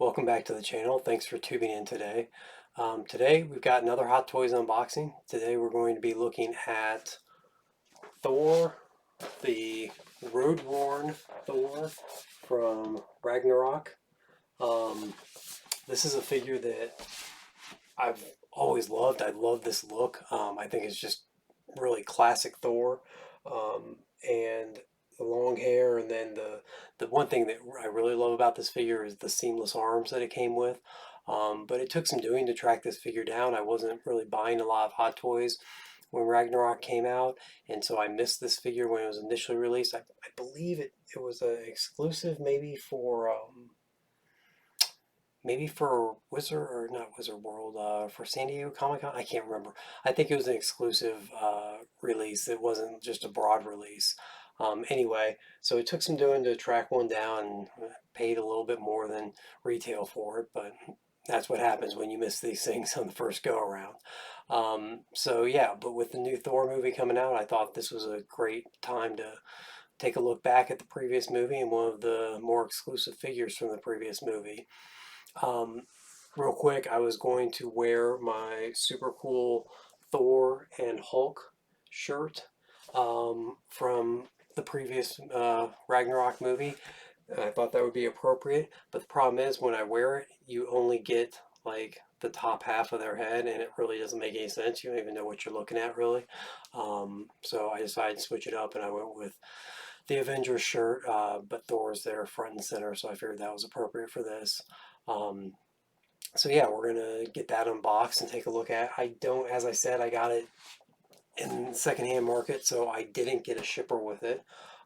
welcome back to the channel. Thanks for tuning in today. Today we've got another Hot Toys unboxing. Today we're going to be looking at Thor, the Roadworn Thor from Ragnarok. This is a figure that I've always loved. I love this look. I think it's just really classic Thor. And the long hair, and then the one thing that I really love about this figure is the seamless arms that it came with. But it took some doing to track this figure down. I wasn't really buying a lot of Hot Toys when Ragnarok came out, and so I missed this figure when it was initially released. I believe it was an exclusive maybe for Wizard, or not Wizard World, for San Diego Comic Con. I can't remember. I think it was an exclusive release. It wasn't just a broad release. Anyway, so it took some doing to track one down, and paid a little bit more than retail for it, but that's what happens when you miss these things on the first go around. So yeah, but with the new Thor movie coming out, I thought this was a great time to take a look back at the previous movie and one of the more exclusive figures from the previous movie. Real quick, I was going to wear my super cool Thor and Hulk shirt from the previous Ragnarok movie. I thought that would be appropriate, but the problem is when I wear it, you only get like the top half of their head, and it really doesn't make any sense. You don't even know what you're looking at, really. So I decided to switch it up, and I went with the Avengers shirt, but Thor's there front and center, so I figured that was appropriate for this. So yeah, we're gonna get that unboxed and take a look at. I don't, as I said, I got it in secondhand market, so I didn't get a shipper with it.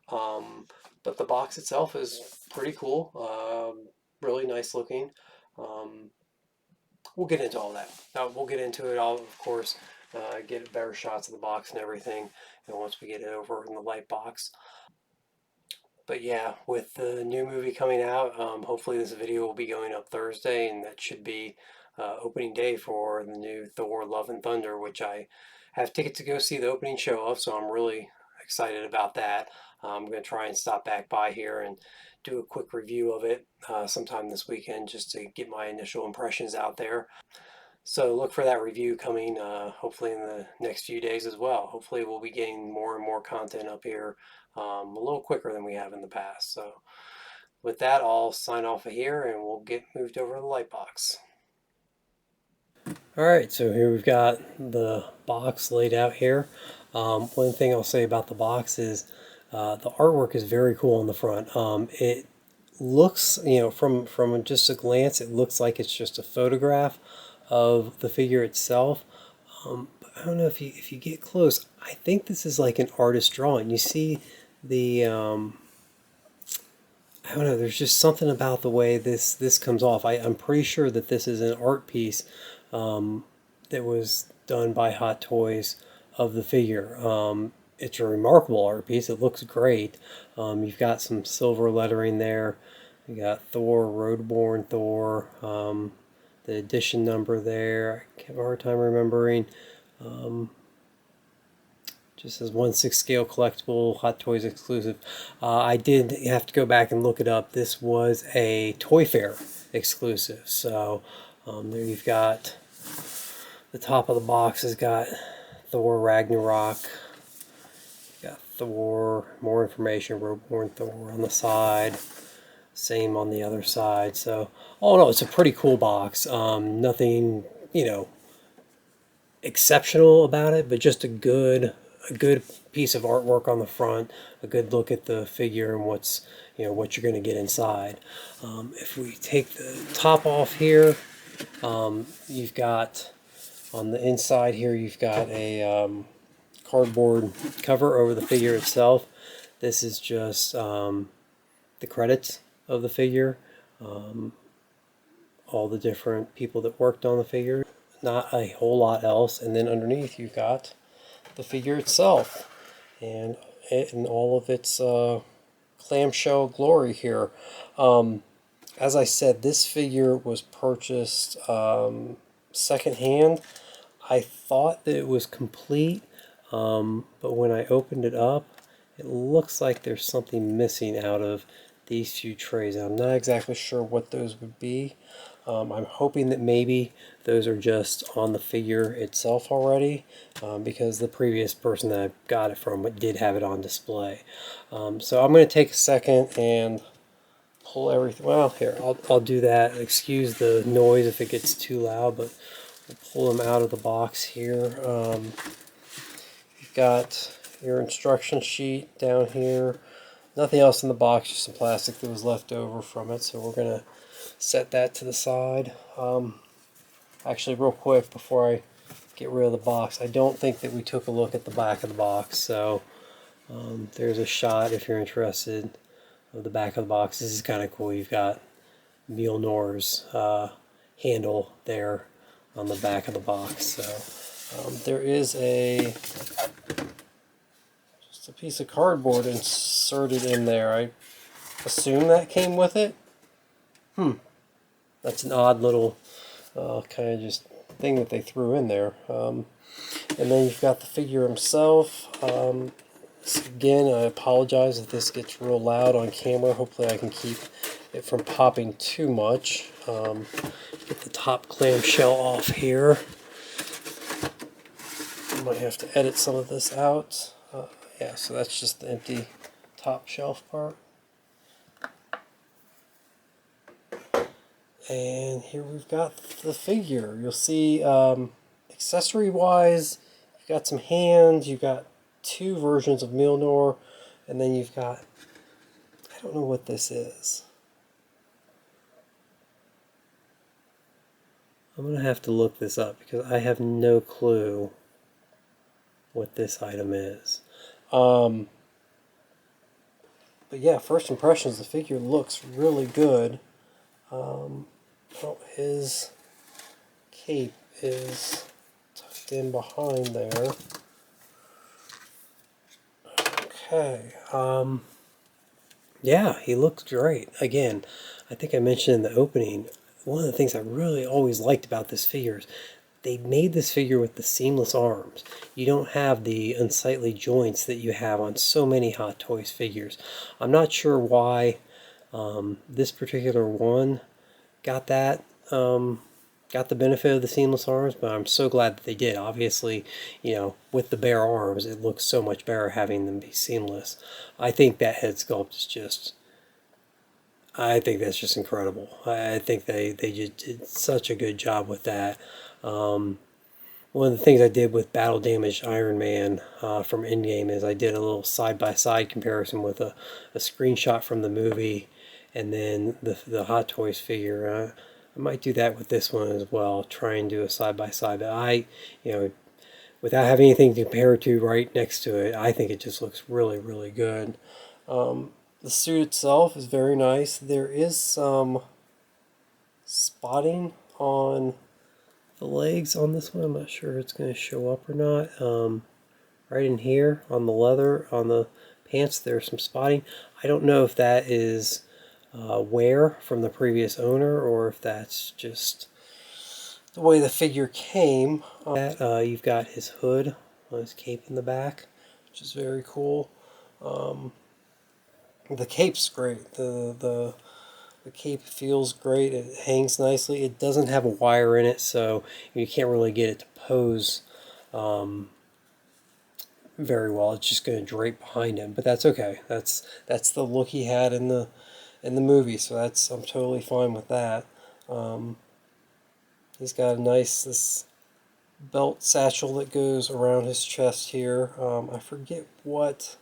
But the box itself is pretty cool, really nice looking. We'll get into all that. We'll get into it all, of course, get better shots of the box and everything, and once we get it over in the light box. But yeah, with the new movie coming out, hopefully this video will be going up Thursday, and that should be opening day for the new Thor Love and Thunder, which I have tickets to go see the opening show of, so I'm really excited about that. I'm going to try and stop back by here and do a quick review of it sometime this weekend, just to get my initial impressions out there. So look for that review coming hopefully in the next few days as well. Hopefully we'll be getting more and more content up here a little quicker than we have in the past. So with that, I'll sign off of here, and we'll get moved over to the light box. All right, so here we've got the box laid out here. One thing I'll say about the box is the artwork is very cool on the front. It looks, from just a glance, it looks like it's just a photograph of the figure itself. But I don't know if you get close. I think this is like an artist drawing. You see the I don't know. There's just something about the way this comes off. I'm pretty sure that this is an art piece that was done by Hot Toys of the figure. It's a remarkable art piece. It looks great. You've got some silver lettering there. You got Thor, Roadworn Thor. The edition number there, I have a hard time remembering. Just says 1/6 scale collectible, Hot Toys exclusive. I did have to go back and look it up. This was a ToyFair exclusive. So there you've got the top of the box has got Thor Ragnarok. Got Thor, more information, Roadworn Thor on the side. Same on the other side. So all in all, it's a pretty cool box. Nothing, exceptional about it, but just a good piece of artwork on the front, a good look at the figure and what you're going to get inside. If we take the top off here, you've got on the inside here, you've got a cardboard cover over the figure itself. This is just the credits of the figure, all the different people that worked on the figure, not a whole lot else. And then underneath you've got the figure itself and all of its clamshell glory here. As I said, this figure was purchased secondhand. I thought that it was complete, but when I opened it up, it looks like there's something missing out of these few trays. I'm not exactly sure what those would be. I'm hoping that maybe those are just on the figure itself already, because the previous person that I got it from did have it on display. So I'm going to take a second and pull everything. Well, here, I'll do that. Excuse the noise if it gets too loud, but we'll pull them out of the box here. You've got your instruction sheet down here. Nothing else in the box, just some plastic that was left over from it. So we're going to set that to the side. Actually, real quick, before I get rid of the box, I don't think that we took a look at the back of the box. So there's a shot, if you're interested, of the back of the box. This is kind of cool. You've got Mjolnir's handle there on the back of the box. So there is just a piece of cardboard inserted in there. I assume that came with it. That's an odd little kind of just thing that they threw in there. And then you've got the figure himself. Again, I apologize if this gets real loud on camera. Hopefully I can keep it from popping too much. Get the top clamshell off here. I might have to edit some of this out. Yeah, so that's just the empty top shelf part. And here we've got the figure. You'll see accessory-wise, you've got some hands, you've got two versions of Mjolnir, and then you've got, I don't know what this is. I'm going to have to look this up because I have no clue what this item is. But yeah, first impressions, the figure looks really good. Oh, his cape is tucked in behind there. Okay. Yeah, he looks great. Again, I think I mentioned in the opening, one of the things I really always liked about this figure is they made this figure with the seamless arms. You don't have the unsightly joints that you have on so many Hot Toys figures. I'm not sure why this particular one got that, got the benefit of the seamless arms, but I'm so glad that they did. Obviously, you know, with the bare arms, it looks so much better having them be seamless. I think that head sculpt is just, I think that's just incredible. I think they just did such a good job with that. One of the things I did with Battle Damaged Iron Man from Endgame is I did a little side-by-side comparison with a screenshot from the movie and then the Hot Toys figure. I might do that with this one as well, try and do a side-by-side. But you know, without having anything to compare to right next to it, I think it just looks really, really good. The suit itself is very nice. There is some spotting on the legs on this one. I'm not sure if it's going to show up or not. Right in here on the leather, on the pants, there's some spotting. I don't know if that is wear from the previous owner or if that's just the way the figure came. You've got his hood on his cape in the back, which is very cool. The cape's great. The cape feels great. It hangs nicely. It doesn't have a wire in it, so you can't really get it to pose very well. It's just going to drape behind him, but that's okay. That's the look he had in the movie, so I'm totally fine with that. He's got a nice this belt satchel that goes around his chest here. I forget what.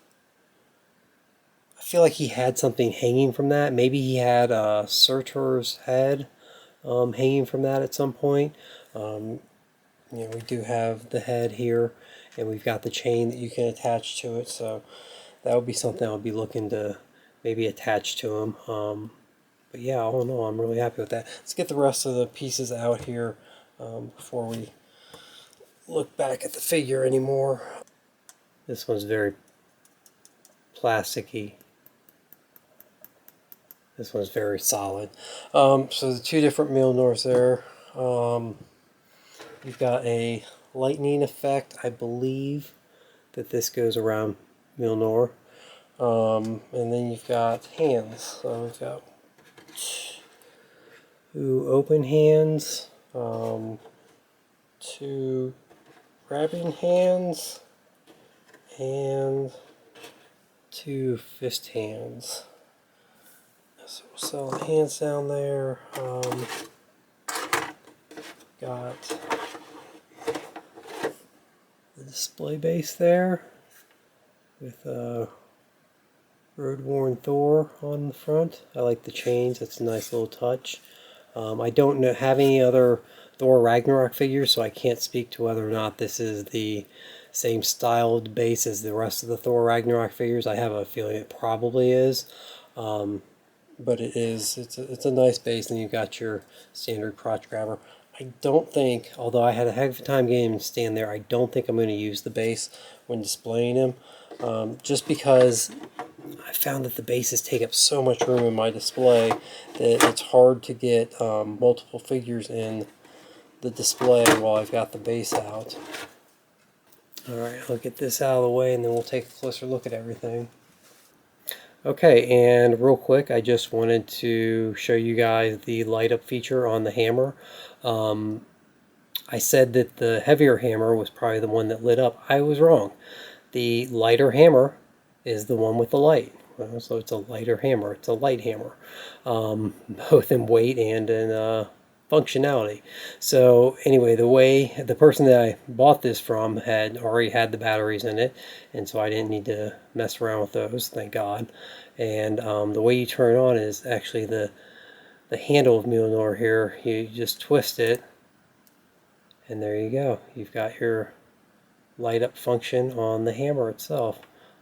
I feel like he had something hanging from that. Maybe he had Surtur's head hanging from that at some point. You know, we do have the head here, and we've got the chain that you can attach to it. So that would be something I would be looking to maybe attach to him. But yeah, all in all, I'm really happy with that. Let's get the rest of the pieces out here before we look back at the figure anymore. This one's very plasticky. This one's very solid. So the two different Mjolnirs there. You've got a lightning effect. I believe that this goes around Mjolnir. And then you've got hands. So we've got 2 open hands, 2 grabbing hands, and 2 fist hands. So we'll sell the hands down there. Got the display base there with Roadworn Thor on the front. I like the chains. That's a nice little touch. I don't have any other Thor Ragnarok figures, so I can't speak to whether or not this is the same styled base as the rest of the Thor Ragnarok figures. I have a feeling it probably is. But it is, it's a nice base, and you've got your standard crotch grabber. I don't think, although I had a heck of a time getting him to stand there, I don't think I'm going to use the base when displaying him. Just because I found that the bases take up so much room in my display that it's hard to get multiple figures in the display while I've got the base out. Alright, I'll get this out of the way and then we'll take a closer look at everything. Okay, and real quick, I just wanted to show you guys the light up feature on the hammer. I said that the heavier hammer was probably the one that lit up. I was wrong. The lighter hammer is the one with the light. So it's a lighter hammer. It's a light hammer, both in weight and in functionality. So anyway, the person that I bought this from had already had the batteries in it, and so I didn't need to mess around with those, thank God. And the way you turn it on is actually the handle of Mjolnir here. You just twist it, and there you go. You've got your light up function on the hammer itself.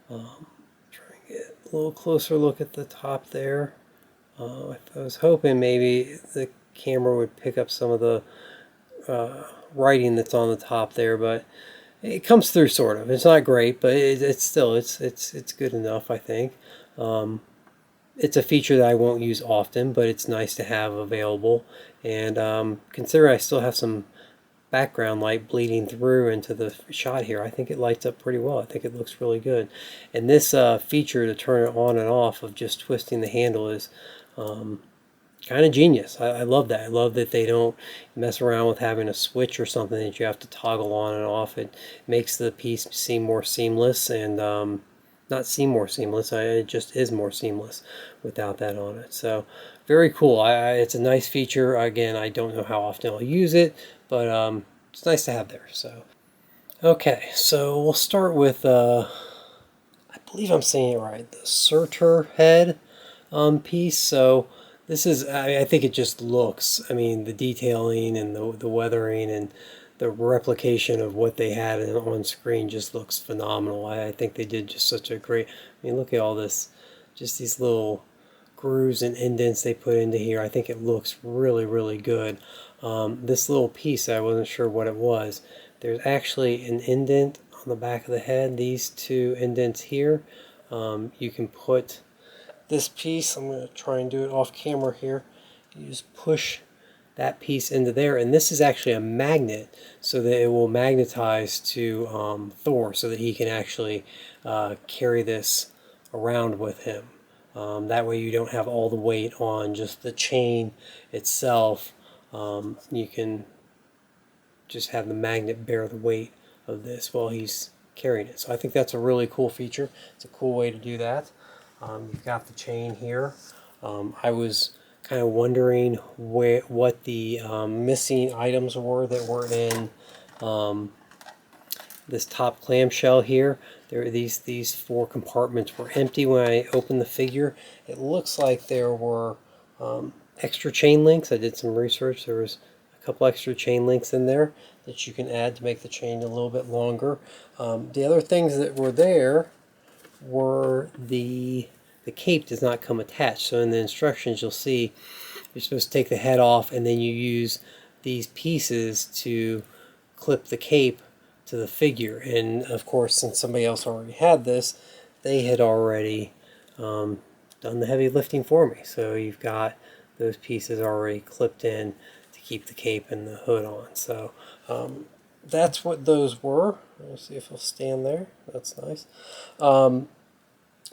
Try and get a little closer look at the top there. I was hoping maybe the camera would pick up some of the writing that's on the top there, but it comes through sort of. It's not great, but it's still it's good enough, I think. It's a feature that I won't use often, but it's nice to have available. And consider I still have some background light bleeding through into the shot here. I think it lights up pretty well. I think it looks really good. And this feature to turn it on and off of just twisting the handle is kind of genius. I love that. I love that they don't mess around with having a switch or something that you have to toggle on and off. It makes the piece seem more seamless, and not seem more seamless, it just is more seamless without that on it. So very cool. It's a nice feature. Again, I don't know how often I'll use it, but it's nice to have there. So okay, so we'll start with I believe I'm saying it right, the Surtur head piece. So this is, I think it just looks, I mean, the detailing and the weathering and the replication of what they had on screen just looks phenomenal. I think they did just such a great, I mean, look at all this, just these little grooves and indents they put into here. I think it looks really, really good. This little piece, I wasn't sure what it was. There's actually an indent on the back of the head. These 2 indents here. You can put this piece, I'm going to try and do it off camera here. You just push that piece into there, and this is actually a magnet, so that it will magnetize to Thor, so that he can actually carry this around with him. That way you don't have all the weight on just the chain itself. You can just have the magnet bear the weight of this while he's carrying it. So I think that's a really cool feature. It's a cool way to do that. You've got the chain here. I was kind of wondering what the missing items were that were in this top clamshell here. These 4 compartments were empty when I opened the figure. It looks like there were extra chain links. I did some research. There was a couple extra chain links in there that you can add to make the chain a little bit longer. The other things that were there were the cape does not come attached. So in the instructions you'll see you're supposed to take the head off, and then you use these pieces to clip the cape to the figure. And of course, since somebody else already had this, they had already done the heavy lifting for me. So you've got those pieces already clipped in to keep the cape and the hood on. So that's what those were. Let's see if it'll stand there. That's nice.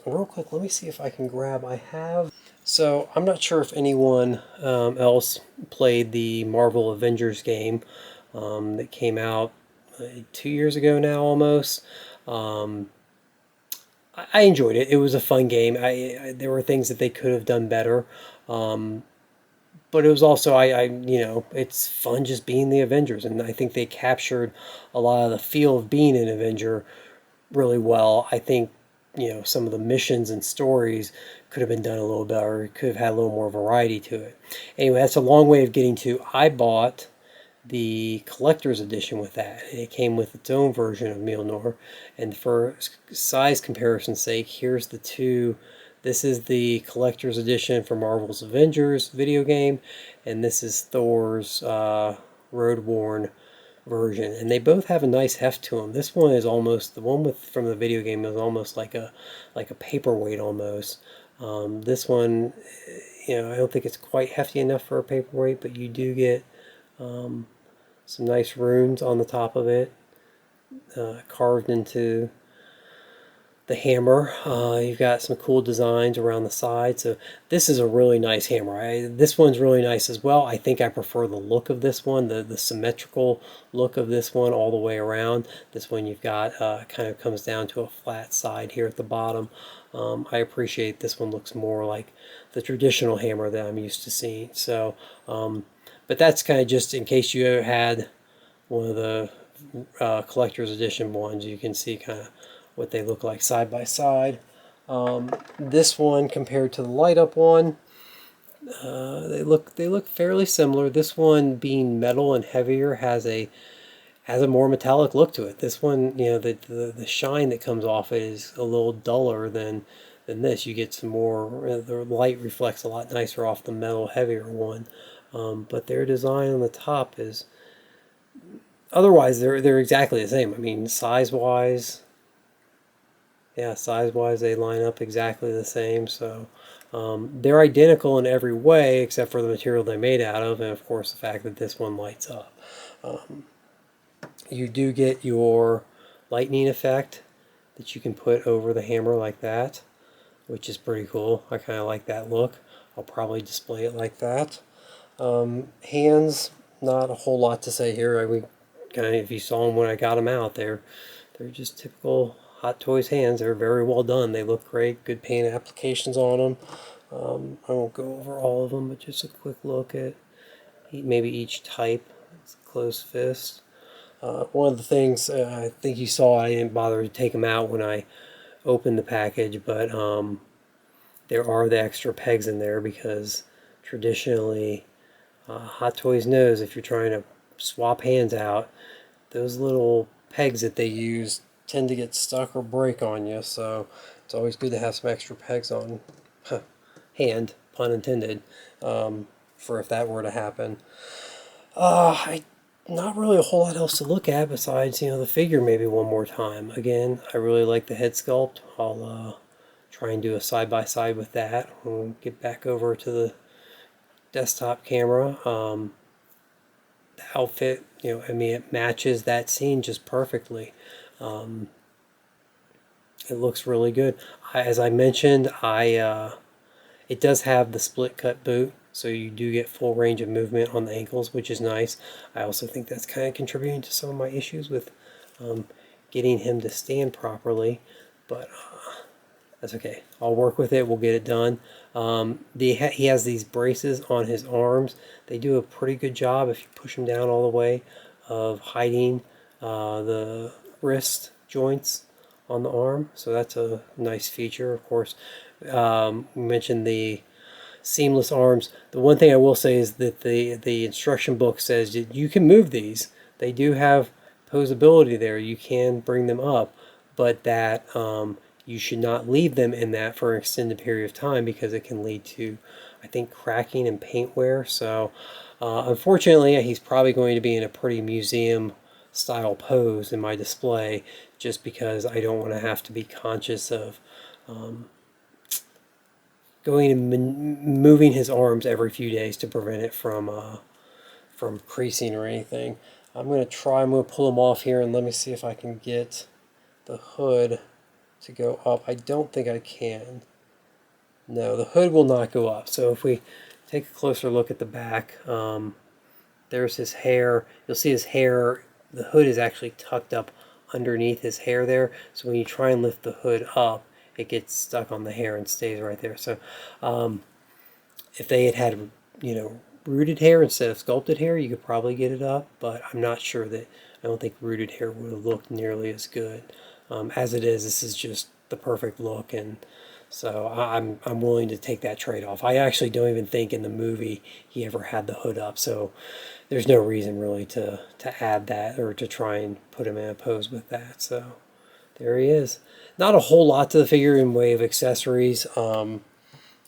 Real quick, let me see if I can grab. I have. So I'm not sure if anyone else played the Marvel Avengers game that came out 2 years ago now almost. Um, I enjoyed it. It was a fun game. There were things that they could have done better, um, but it was also it's fun just being the Avengers, and I think they captured a lot of the feel of being an Avenger really well. I think some of the missions and stories could have been done a little better. Could have had a little more variety to it. Anyway, that's a long way of getting to. I bought the collector's edition with that. It came with its own version of Mjolnir. And for size comparison's sake, here's the two. This is the collector's edition for Marvel's Avengers video game, and this is Thor's Roadworn version. And they both have a nice heft to them. This one is almost the one with from the video game is almost like a paperweight almost. This one, I don't think it's quite hefty enough for a paperweight, but you do get um, some nice runes on the top of it, carved into the hammer. You've got some cool designs around the side. So this is a really nice hammer. This one's really nice as well. I think I prefer the look of this one, the symmetrical look of this one all the way around. This one you've got kind of comes down to a flat side here at the bottom. I appreciate this one looks more like the traditional hammer that I'm used to seeing. So, but that's kind of just in case you ever had one of the collector's edition ones, you can see kind of what they look like side by side. This one compared to the light up one, they look fairly similar. This one being metal and heavier has a more metallic look to it. This one, the shine that comes off it is a little duller than this. You get some more. The light reflects a lot nicer off the metal heavier one. But their design on the top is otherwise they're exactly the same. I mean, size wise, yeah, size-wise they line up exactly the same. So they're identical in every way except for the material they're made out of, and of course the fact that this one lights up. Um, you do get your lightning effect that you can put over the hammer like that, which is pretty cool. I kind of like that look. I'll probably display it like that. Hands, not a whole lot to say here. We kind of, if you saw them when I got them out, they're just typical Hot Toys hands. They're very well done. They look great. Good paint applications on them. I won't go over all of them, but just a quick look at maybe each type. It's a closed fist. One of the things I think you saw, I didn't bother to take them out when I opened the package, but there are the extra pegs in there because traditionally Hot Toys knows if you're trying to swap hands out, those little pegs that they use tend to get stuck or break on you, so it's always good to have some extra pegs on hand, pun intended, for if that were to happen. Not really a whole lot else to look at besides, the figure maybe one more time. Again, I really like the head sculpt. I'll try and do a side-by-side with that. We'll get back over to the desktop camera. The outfit, I mean, it matches that scene just perfectly. It looks really good. As I mentioned, it does have the split cut boot, so you do get full range of movement on the ankles, which is nice. I also think that's kind of contributing to some of my issues with getting him to stand properly, but that's okay. I'll work with it. We'll get it done. He has these braces on his arms. They do a pretty good job if you push him down all the way of hiding the wrist joints on the arm. So that's a nice feature. Of course, we mentioned the seamless arms. The one thing I will say is that the instruction book says that you can move these. They do have posability there. You can bring them up, but that you should not leave them in that for an extended period of time because it can lead to, I think, cracking and paint wear. So unfortunately, he's probably going to be in a pretty museum style pose in my display just because I don't want to have to be conscious of going and moving his arms every few days to prevent it from creasing or anything. I'm going to pull them off here and let me see if I can get the hood to go up. I don't think I can. No, the hood will not go up. So if we take a closer look at the back, there's his hair. You'll see his hair. The hood is actually tucked up underneath his hair there. So when you try and lift the hood up, it gets stuck on the hair and stays right there. So um, if they had rooted hair instead of sculpted hair, you could probably get it up. But I'm not sure that. I don't think rooted hair would have looked nearly as good. As it is, this is just the perfect look, and so I'm willing to take that trade off. I actually don't even think in the movie he ever had the hood up, so there's no reason really to add that or to try and put him in a pose with that. So there he is. Not a whole lot to the figure in way of accessories.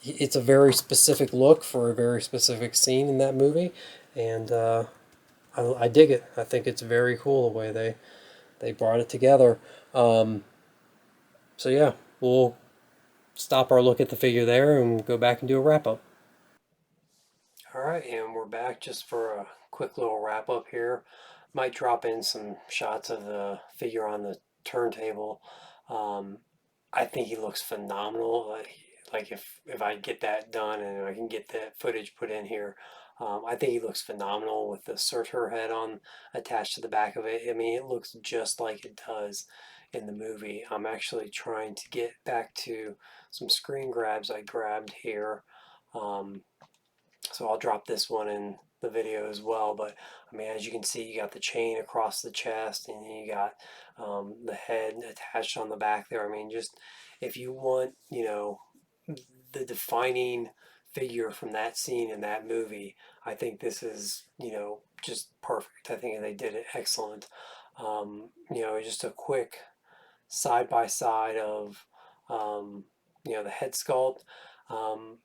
It's a very specific look for a very specific scene in that movie, and I dig it. I think it's very cool the way they brought it together. Um, so yeah, we'll stop our look at the figure there and go back and do a wrap up. All right, and we're back just for a quick little wrap up here. Might drop in some shots of the figure on the turntable. Um, I think he looks phenomenal. Like if I get that done and I can get that footage put in here, I think he looks phenomenal with the Surtur head on attached to the back of it. I mean, it looks just like it does in the movie. I'm actually trying to get back to some screen grabs I grabbed here. Um, so I'll drop this one in the video as well. But I mean, as you can see, you got the chain across the chest, and you got the head attached on the back there. I mean, just if you want, the defining figure from that scene in that movie, I think this is, just perfect. I think they did it excellent. Just a quick side by side of, the head sculpt. Um,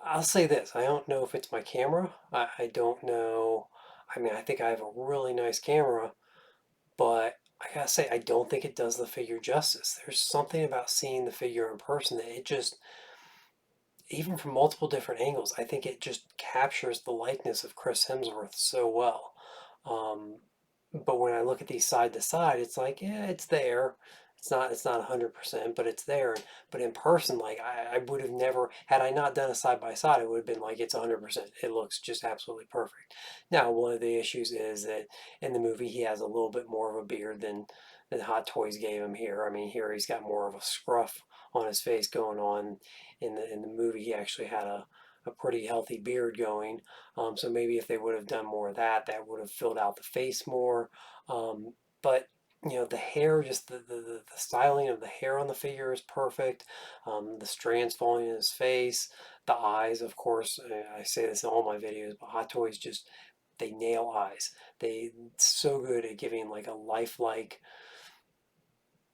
I'll say this. I don't know if it's my camera. I don't know. I mean, I think I have a really nice camera, but I gotta say, I don't think it does the figure justice. There's something about seeing the figure in person that it just, even from multiple different angles, I think it just captures the likeness of Chris Hemsworth so well. Um, but when I look at these side to side, it's like, yeah, it's there. It's not 100%, but it's there. But in person, like I would have never, had I not done a side by side, it would have been like it's 100%. It looks just absolutely perfect. Now, one of the issues is that in the movie he has a little bit more of a beard than Hot Toys gave him here. I mean, here he's got more of a scruff on his face going on. In the movie, he actually had a pretty healthy beard going. So maybe if they would have done more of that, that would have filled out the face more. But the hair, just the styling of the hair on the figure is perfect. The strands falling in his face, the eyes, of course. I say this in all my videos, but Hot Toys just they nail eyes. They so good at giving like a lifelike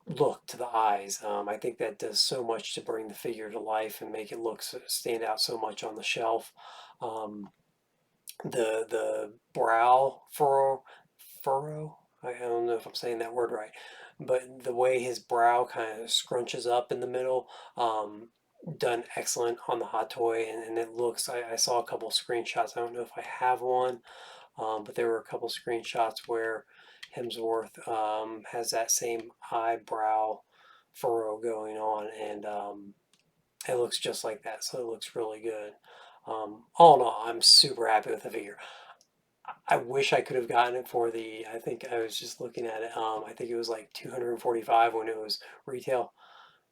look to the eyes. I think that does so much to bring the figure to life and make it stand out so much on the shelf. Um, the brow furrow. I don't know if I'm saying that word right, but the way his brow kind of scrunches up in the middle, done excellent on the hot toy, and it looks. I saw a couple screenshots. I don't know if I have one, but there were a couple screenshots where Hemsworth has that same eyebrow furrow going on, and it looks just like that. So it looks really good. All in all, I'm super happy with the figure. I wish I could have gotten it for the. I think I was just looking at it. I think it was like 245 when it was retail.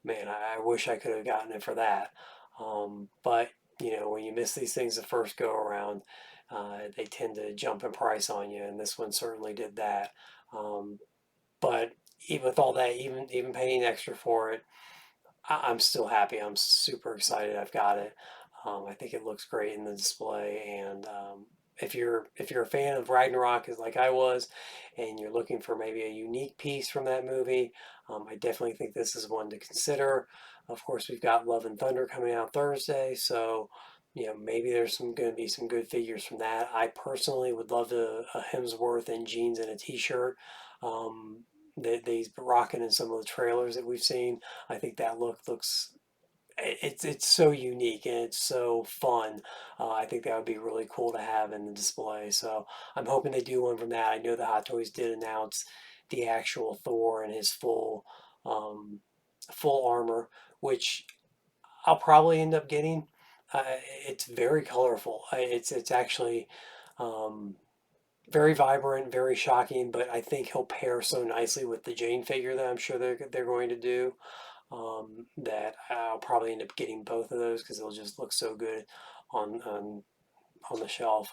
Man, I wish I could have gotten it for that. But when you miss these things the first go around, they tend to jump in price on you, and this one certainly did that. Um, but even with all that, even paying extra for it, I'm still happy. I'm super excited. I've got it. I think it looks great in the display. And if you're a fan of Ragnarok, as like I was, and you're looking for maybe a unique piece from that movie, I definitely think this is one to consider. Of course, we've got Love and Thunder coming out Thursday, so maybe there's going to be some good figures from that. I personally would love a Hemsworth in jeans and a t-shirt. That he's rocking in some of the trailers that we've seen. I think that looks it's so unique and it's so fun. I think that would be really cool to have in the display. So I'm hoping they do one from that. I know the Hot Toys did announce the actual Thor and his full um, full armor, which I'll probably end up getting. Uh, it's very colorful. It's actually um, very vibrant, very shocking, but I think he'll pair so nicely with the Jane figure that I'm sure they're going to do, that I'll probably end up getting both of those because they'll just look so good on on, on the shelf.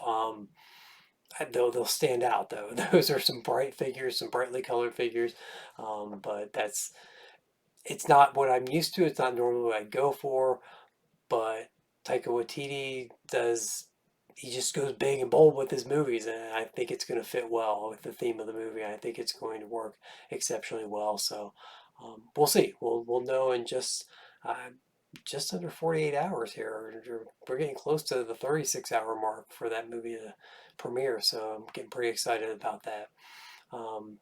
They'll stand out though. Those are some bright figures, some brightly colored figures, but it's not what I'm used to. It's not normally what I go for, but Taika Waititi does. He just goes big and bold with his movies, and I think it's going to fit well with the theme of the movie. I think it's going to work exceptionally well. So we'll see. We'll know in just under 48 hours here. We're getting close to the 36-hour mark for that movie to premiere, so I'm getting pretty excited about that. Um,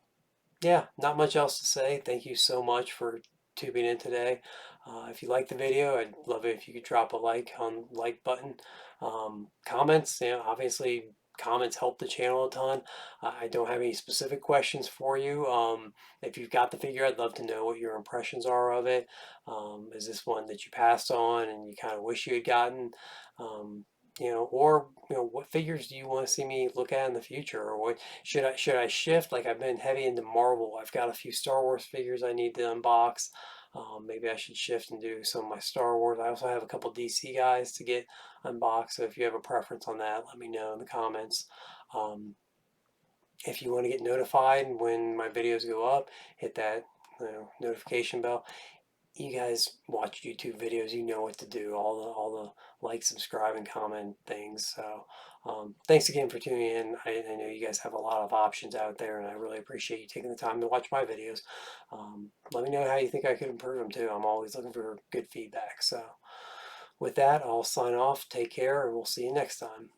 yeah, not much else to say. Thank you so much for tuning in today. If you like the video, I'd love it if you could drop a like on the like button. Comments, obviously comments help the channel a ton. I don't have any specific questions for you. If you've got the figure, I'd love to know what your impressions are of it. Is this one that you passed on and you kind of wish you had gotten? Um, or what figures do you want to see me look at in the future, or what should I shift? Like I've been heavy into Marvel. I've got a few Star Wars figures I need to unbox. Maybe I should shift and do some of my Star Wars. I also have a couple DC guys to get unboxed. So if you have a preference on that, let me know in the comments. Um, if you want to get notified when my videos go up, hit that notification bell. You guys watch YouTube videos, you know what to do. All the like, subscribe, and comment things. So thanks again for tuning in. I know you guys have a lot of options out there, and I really appreciate you taking the time to watch my videos. Let me know how you think I could improve them too. I'm always looking for good feedback. So with that, I'll sign off. Take care, and we'll see you next time.